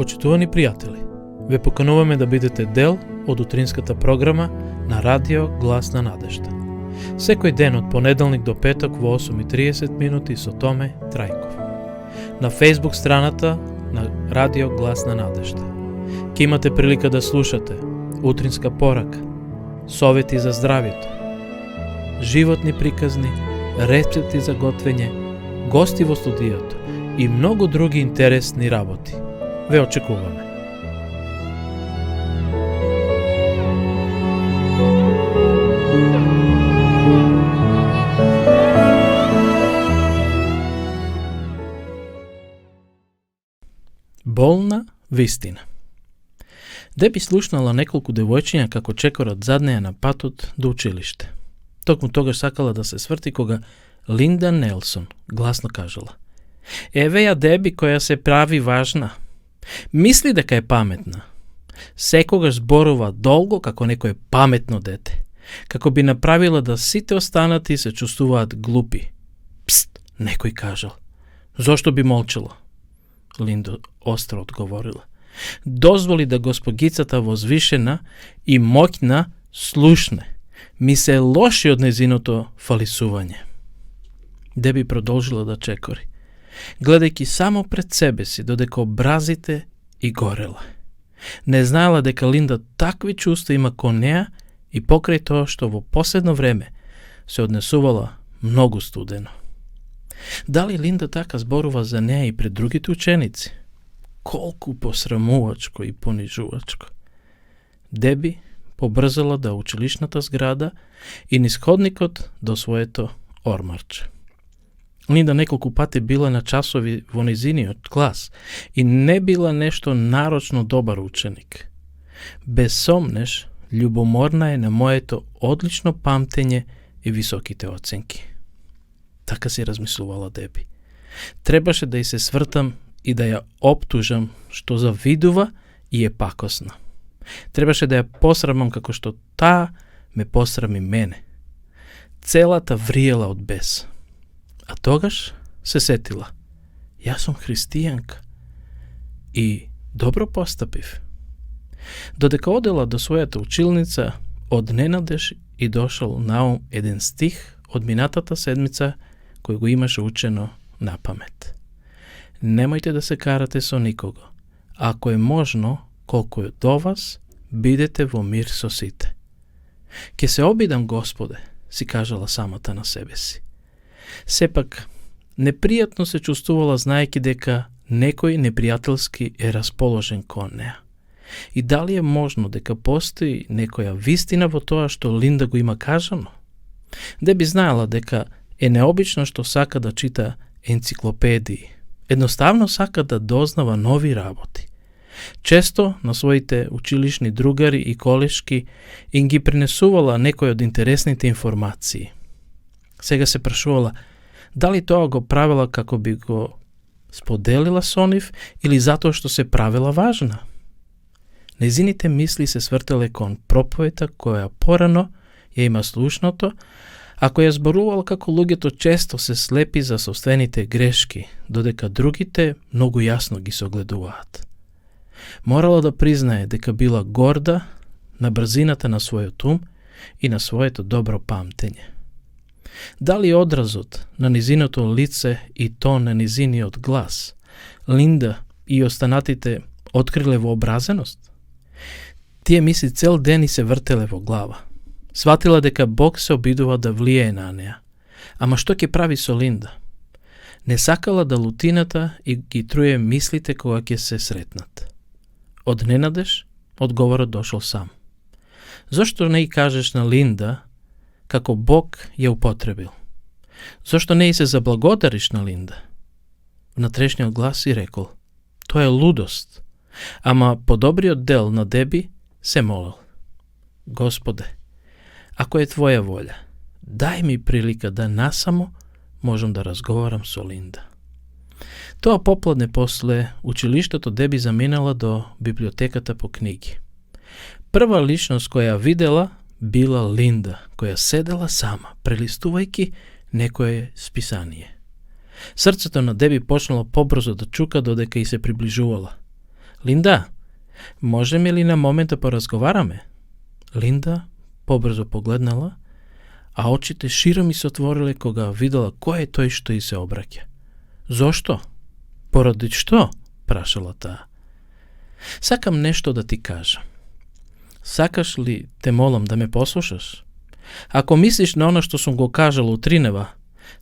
Почитувани пријатели, ве покануваме да бидете дел од утринската програма на Радио Глас на надежда. Секој ден од понеделник до петок во 8:30 минути со Томе Трајков. На Facebook страната на Радио Глас на надежда. Ке имате прилика да слушате утринска порака, совети за здравјето, животни приказни, рецепти за готвење, гости во студиото и многу други интересни работи. Ве очекуваме. Болна вистина. Деби слушнала неколку девојчиња како чекорат зад неја на патот до училиште. Токму тогаш сакала да се сврти кога Линда Нелсон гласно кажала: "Еве ја Деби која се прави важна. Мисли дека е паметна. Секогаш зборува долго како некое паметно дете, како би направила да сите останати се чувствуваат глупи." "Пст," некој кажал. "Зошто би молчала?" Линда остро одговорила: "Дозволи да госпогицата возвишена и моќна слушне. Ми се лоши од незиното фалисување." Деби продолжила да чекори, гледајќи само пред себе си додека образите и горела. Не знаела дека Линда такви чувства има кон неа и покрај тоа што во последно време се однесувала многу студено. Дали Линда така зборува за неа и пред другите ученици? Колку посрамувачко и понижувачко. Деби побрзала да училишната зграда и низ ходникот до своето ормарче. Линда неколку пати била на часови во низиниот клас и не била нешто нарочно добар ученик. Без сомнеш, љубоморна е на моето одлично памтење и високите оценки. Така си размислувала Деби. Требаше да ја се свртам и да ја оптужам што завидува и е пакосна. Требаше да ја посрамам како што таа ме посрами мене. Целата вриела од бес. А тогаш се сетила: јас сум христијанка и добро постапив. Додека одела до својата училница, одненадеж и дошол наум еден стих од минатата седмица кој го имаше учено на памет. "Немојте да се карате со никого. Ако е можно, колку е до вас, бидете во мир со сите." "Ке се обидам, Господе," си кажала самата на себе си. Сепак, непријатно се чувствувала знаејќи дека некој непријателски е расположен кон неа. И дали е можно дека постои некоја вистина во тоа што Линда го има кажано? Деби знаела дека е необично што сака да чита енциклопедии. Едноставно сака да дознава нови работи. Често на своите училишни другари и колешки им ги принесувала некој од интересните информации. Сега се прашувала дали тоа го правила како би го споделила со нив или затоа што се правила важна. Незините мисли се свртеле кон проповета која порано ја има слушното, а која зборувала како луѓето често се слепи за сопствените грешки, додека другите многу јасно ги согледуваат. Морала да признае дека била горда на брзината на својот ум и на своето добро памтење. Дали одразот на низиното лице и тон на низиниот глас Линда и останатите откриле вообразеност? Тие мисли цел ден и се вртеле во глава. Сватила дека Бог се обидува да влијае на неа. Ама што ќе прави со Линда? Не сакала да лутината и ги труе мислите кога ќе се сретнат. Одненадеж одговорот дошол сам. Зошто не и кажеш на Линда како Бог ја употребил? Зошто не и се заблагодариш на Линда? Внатрешниот глас и рекол: "Тоа е лудост." Ама по добриот дел на Деби се молил: "Господе, ако е Твоја волја, дај ми прилика да насамо можам да разговарам со Линда." Тоа попладне после училиштето Деби заминала до библиотеката по книги. Прва личност која видела била Линда, која седела сама, прелистувајќи некое списание. Срцето на Деби почнало побрзо да чука додека и се приближувала. Linda, može mi li na moment da porazgovarame? Linda pobrzo poglednala, a očite širom mi se otvorile koga videla ko je to što й se obraća. Zašto? Poradi što? Prašala ta. Sakam nešto da ti kažem. Sakaš li te molim da me poslušaš? Ako misliš na ono što sam go kažala u Trineva,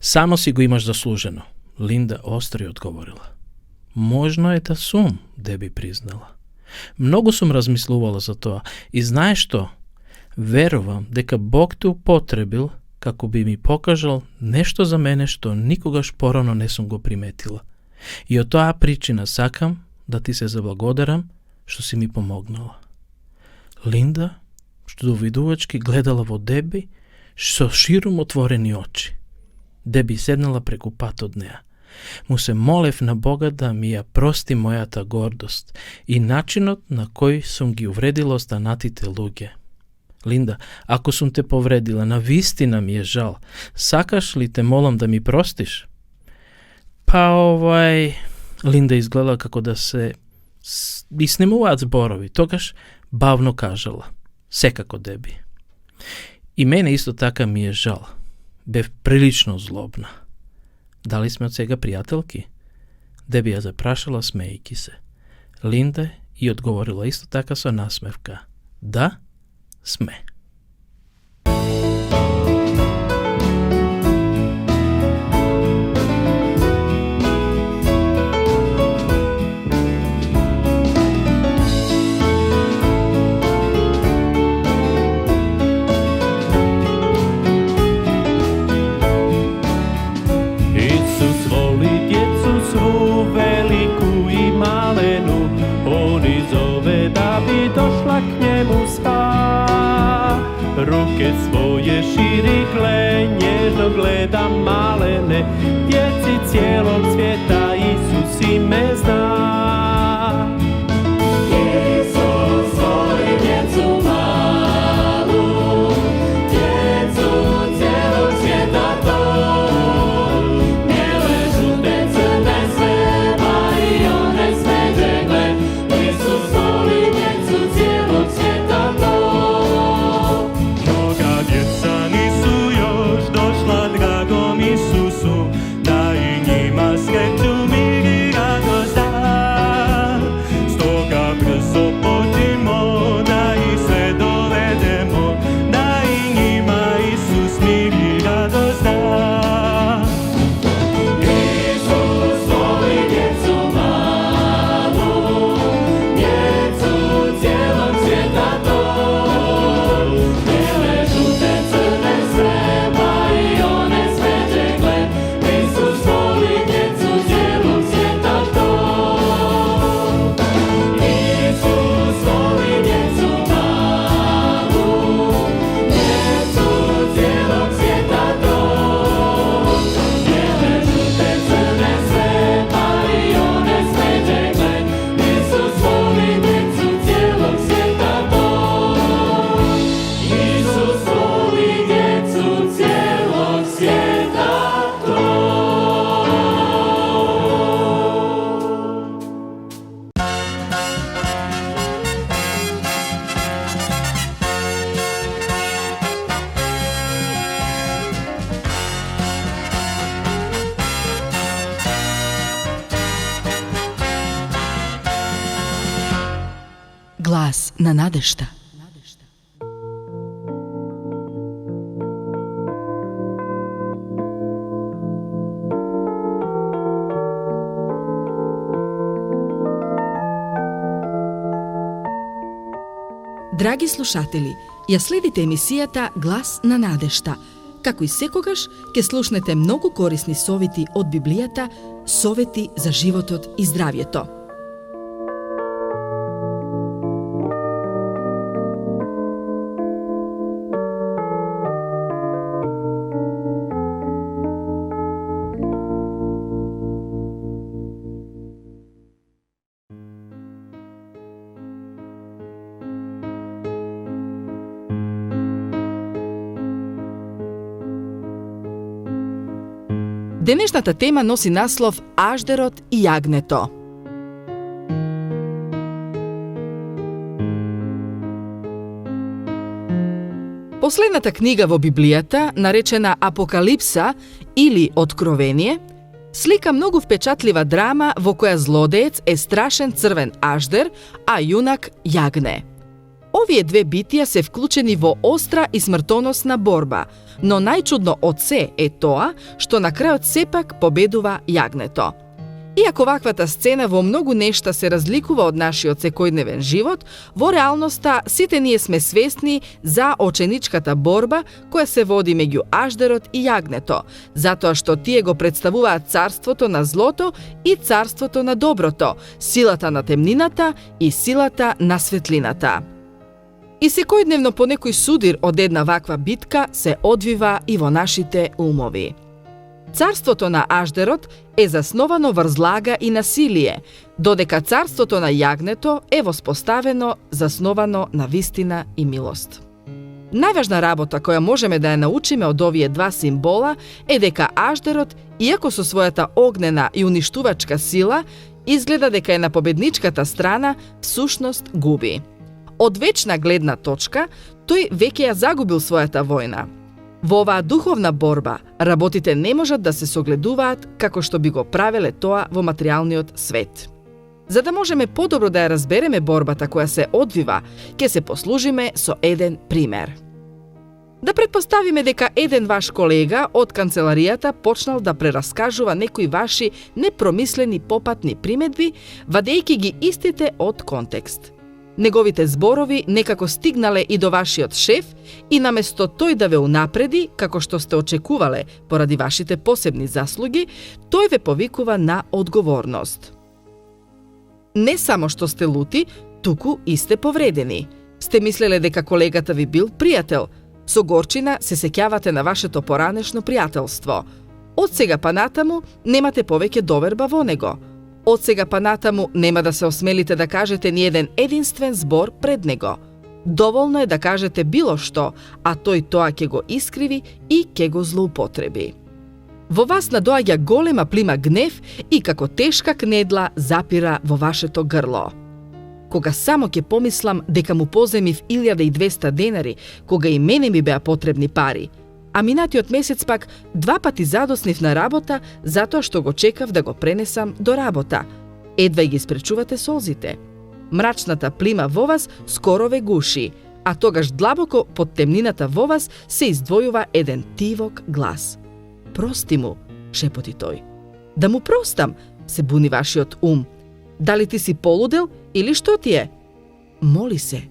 samo si go imaš zasluženo. Linda ostro odgovorila. Možno je da sum, Debi priznala. Mnogo sam razmisluvala za to i znaš što? Verovam deka Bog te upotrebil kako bi mi pokažal nešto za mene što nikogaš porano ne sam go primetila. I od toja pričina sakam da ti se zablagodaram što si mi pomognala. Linda, što viduvački gledala vo Debi, so širom otvoreni oči. Debi sednala preko pat od neja. Mu se molev na Boga da mi ja prosti moja ta gordost i načinot na koji sam gi uvredila ostanatite luge. Linda, ako sam te povredila, na vistina mi je žal. Sakaš li te molim da mi prostiš? Pa Linda izgledala kako da se isnemuvac zborovi, togaš bavno kažala. Sekako Debi. I mene isto taka mi je žal. Bev prilično zlobna. Da li sme od svega prijateljki? Debi je zaprašala smejki se. Linda i odgovorila isto taka sa nasmevka. Da, sme. Ruke svoje širi nježno gleda malene, djeci cijelog svijeta Isus ime zna. Isus voli djecu malu, djecu cijelog svijeta to. Bijele, žute, crne, sve, pa i one smeđe gle. Isus voli djecu cijelog svijeta to. Glas na nadešta. Драги слушатели, ја следите емисијата Глас на надежта. Како и секогаш, ке слушнете многу корисни совети од Библијата, совети за животот и здравјето. Денешната тема носи наслов Аждерот и јагнето. Последната книга во Библијата, наречена Апокалипса или Откровение, слика многу впечатлива драма во која злодеец е страшен црвен аждер, а јунак јагне. Овие две битија се вклучени во остра и смртоносна борба, но најчудно од се е тоа што на крајот сепак победува јагнето. Иако ваквата сцена во многу нешта се разликува од нашиот секојдневен живот, во реалноста сите ние сме свесни за оченичката борба која се води меѓу аждерот и јагнето, затоа што тие го представуваат царството на злото и царството на доброто, силата на темнината и силата на светлината. И секојдневно по некој судир од една ваква битка се одвива и во нашите умови. Царството на аждерот е засновано врз лага и насилие, додека царството на јагнето е воспоставено, засновано на вистина и милост. Најважна работа која можеме да ја научиме од овие два символа е дека аждерот, иако со својата огнена и уништувачка сила, изгледа дека е на победничката страна, всушност губи. Од вечна гледна точка, тој веќе ја загубил својата војна. Во оваа духовна борба, работите не можат да се согледуваат како што би го правеле тоа во материјалниот свет. За да можеме подобро да ја разбереме борбата која се одвива, ќе се послужиме со еден пример. Да предпоставиме дека еден ваш колега од канцеларијата почнал да прераскажува некои ваши непромислени попатни приметби, вадејќи ги истите од контекст. Неговите зборови некако стигнале и до вашиот шеф и наместо тој да ве унапреди, како што сте очекувале поради вашите посебни заслуги, тој ве повикува на одговорност. Не само што сте лути, туку и сте повредени. Сте мислеле дека колегата ви бил пријател. Со горчина се сеќавате на вашето поранешно пријателство. Од сега па натаму немате повеќе доверба во него. Од сега па натаму нема да се осмелите да кажете ни еден единствен збор пред него. Доволно е да кажете било што, а тој тоа ќе го искриви и ќе го злоупотреби. Во вас надоаѓа голема плима гнев и како тешка кнедла запира во вашето грло. Кога само ќе помислам дека му поземив 1200 денари, кога и мене ми беа потребни пари, а минатиот месец пак 2 пати задоснив на работа затоа што го чекав да го пренесам до работа. Едва ги спречувате солзите. Мрачната плима во вас скоро ве гуши, а тогаш длабоко под темнината во вас се издвојува еден тивок глас. Прости му, шепоти тој. Да му простам, се буни вашиот ум. Дали ти си полудел или што ти е? Моли се,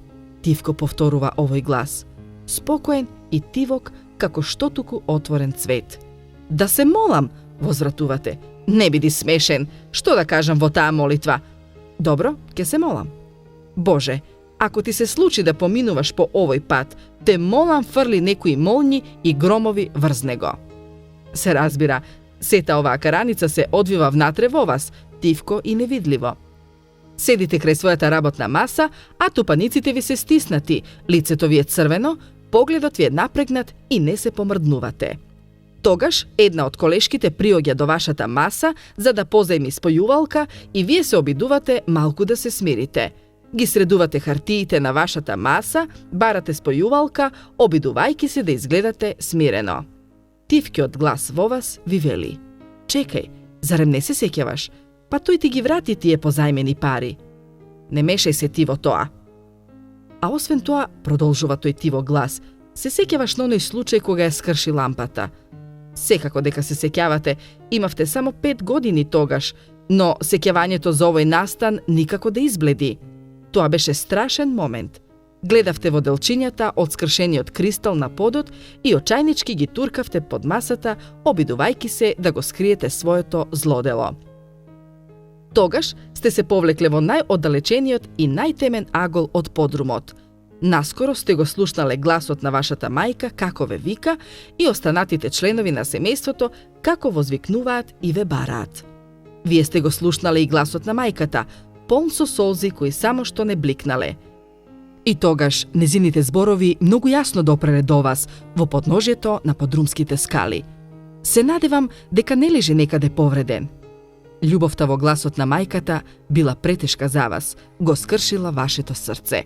тивко повторува овој глас. Спокоен и тивок како штотуку отворен цвет. Да се молам, возвратувате. Не биди смешен, што да кажам во таа молитва? Добро, ќе се молам. Боже, ако ти се случи да поминуваш по овој пат, те молам фрли некои молњи и громови врз него. Се разбира, сета оваа караница се одвива внатре во вас, тивко и невидливо. Седите крај својата работна маса, а тупаниците ви се стиснати, лицето ви е црвено, погледот ви е напрегнат и не се помрднувате. Тогаш една од колешките приоѓа до вашата маса за да позајми спојувалка и вие се обидувате малку да се смирите. Ги средувате хартиите на вашата маса, барате спојувалка, обидувајќи се да изгледате смирено. Тивкиот глас во вас ви вели: чекај, зарем не се сеќаваш? Па тој ти ги врати тие позајмени пари. Не мешај се ти во тоа. А освен тоа, продолжува тој тиво глас, се сеќаваш на оној случај кога ја скрши лампата. Секако дека се сеќавате, имавте само 5 години тогаш, но сеќавањето за овој настан никако да избледи. Тоа беше страшен момент. Гледавте во делчињата од скршениот кристал на подот и очајнички ги туркавте под масата, обидувајќи се да го скриете своето злодело. Тогаш сте се повлекле во најоддалечениот и најтемен агол од подрумот. Наскоро сте го слушнале гласот на вашата мајка како ве вика и останатите членови на семејството како возвикнуваат и ве бараат. Вие сте го слушнале и гласот на мајката, полн со солзи кои само што не бликнале. И тогаш незините зборови многу јасно допреле до вас во подножјето на подрумските скали. Се надевам дека не лежи некаде повреден. Љубовта во гласот на мајката била претешка за вас, го скршила вашето срце.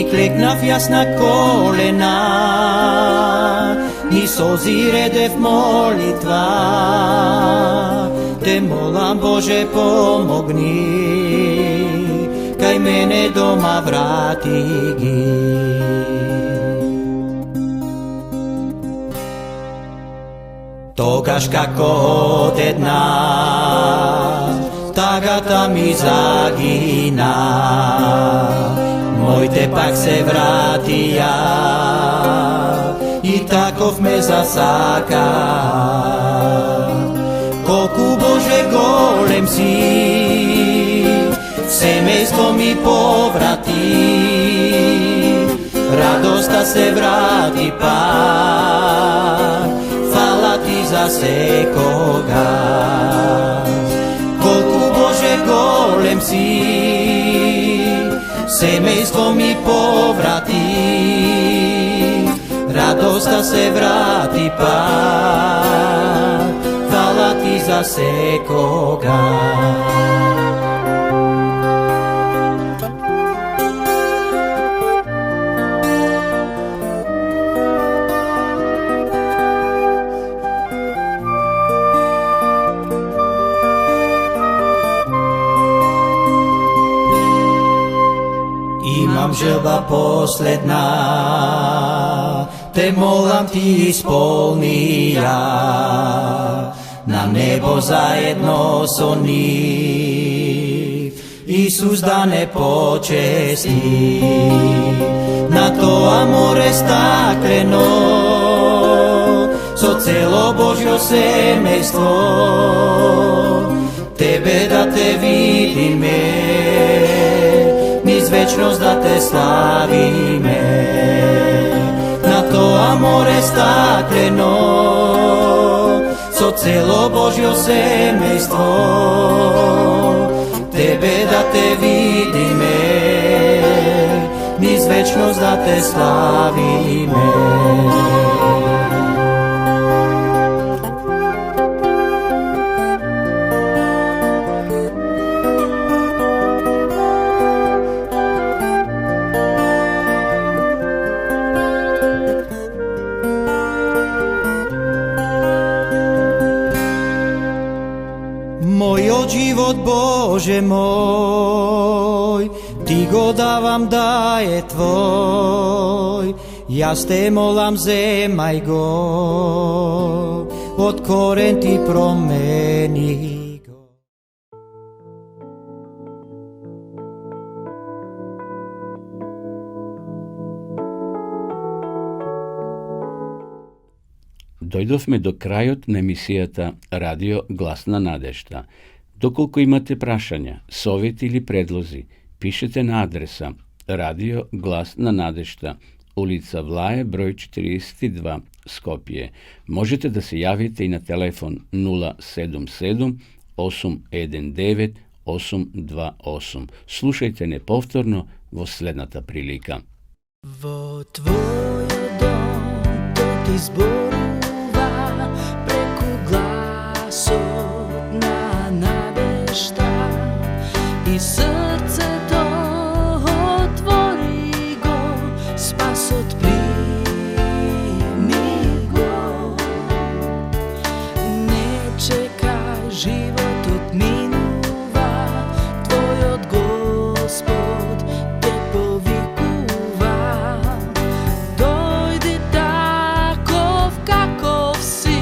I kleknav jas na kolena, ni soziredev molitva. Te molam Bože pomogni, kaj mene doma vrati gi. Togaš kako ode nas, tagata mi zagina, mojte pak se vrati ja, i takov me zasaka. Koliko Bože golem si, semejstvo mi povrati, radosta se vrati pak, hvala ti za sekoga. Koliko Bože golem si, semejstvo mi povrati, radosta se vrati pak, hvala ti za sekoga. Imam želba posledná, te molam ti ispolni ja, na nebo zajedno so njih, Isus da ne počesti, na to amore stakleno, so celo Božjo semejstvo, tebe da te vidime, niz večnost da te slavime, na to amore stakleno, so celo Božjo semejstvo, tebe da te vidime, niz večnost da te slavime. Moj život Bože moj, ti go davam da je tvoj, jas te molam zemaj go, od koren ti promeni go. Дојдовме до крајот на емисијата Радио Глас на надежта. Доколку имате прашања, совети или предлози, пишете на адреса Радио Глас на надежта, улица Влае, број 42, Скопје. Можете да се јавите и на телефон 077 819 828. Слушајте не повторно во следната прилика. Во твој дом тој ти зборува преку гласот на надежта и срцето отвори го, спасот прими го. Не чекај, животот минува, твојот Господ те повикува. Дојди таков каков си,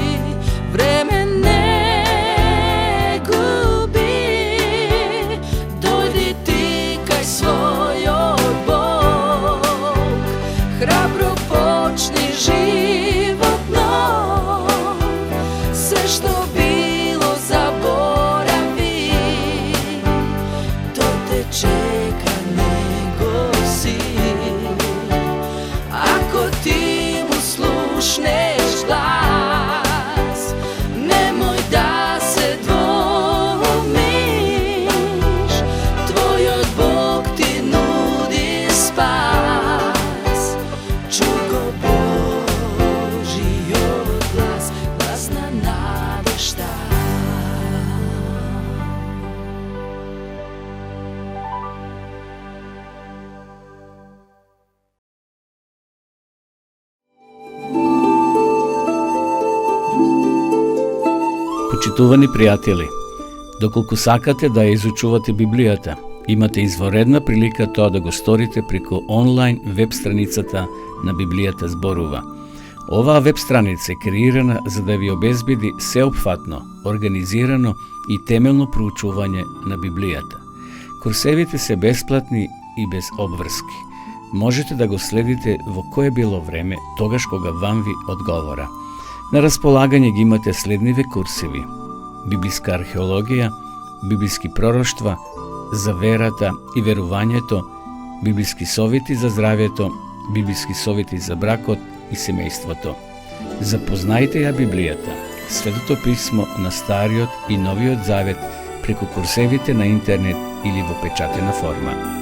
време не губи. Дојди ти кај својот Бог, храбро почни живот нов. Се што било заборави, тој те чека, него си. Ако ти му слушнеш глас, немој да се двомиш, твојот Бог ти нуди спас. Чуј го Божиот глас, глас на надежта. Почитувани пријатели, доколку сакате да ја изучувате Библијата, имате изворедна прилика тоа да го сторите преку онлайн веб страницата на Библијата зборува. Оваа веб страница е креирана за да ви обезбеди сеопфатно, организирано и темелно проучување на Библијата. Курсевите се бесплатни и без обврски. Можете да го следите во кое било време, тогаш кога вам ви одговора. На располагање ги имате следниве курсеви: библиска археологија, библиски пророштва, за верата и верувањето, библиски совети за здравјето, библиски совети за бракот и семејството. Запознајте ја Библијата, Светото писмо на Стариот и Новиот Завет преку курсевите на интернет или во печатена форма.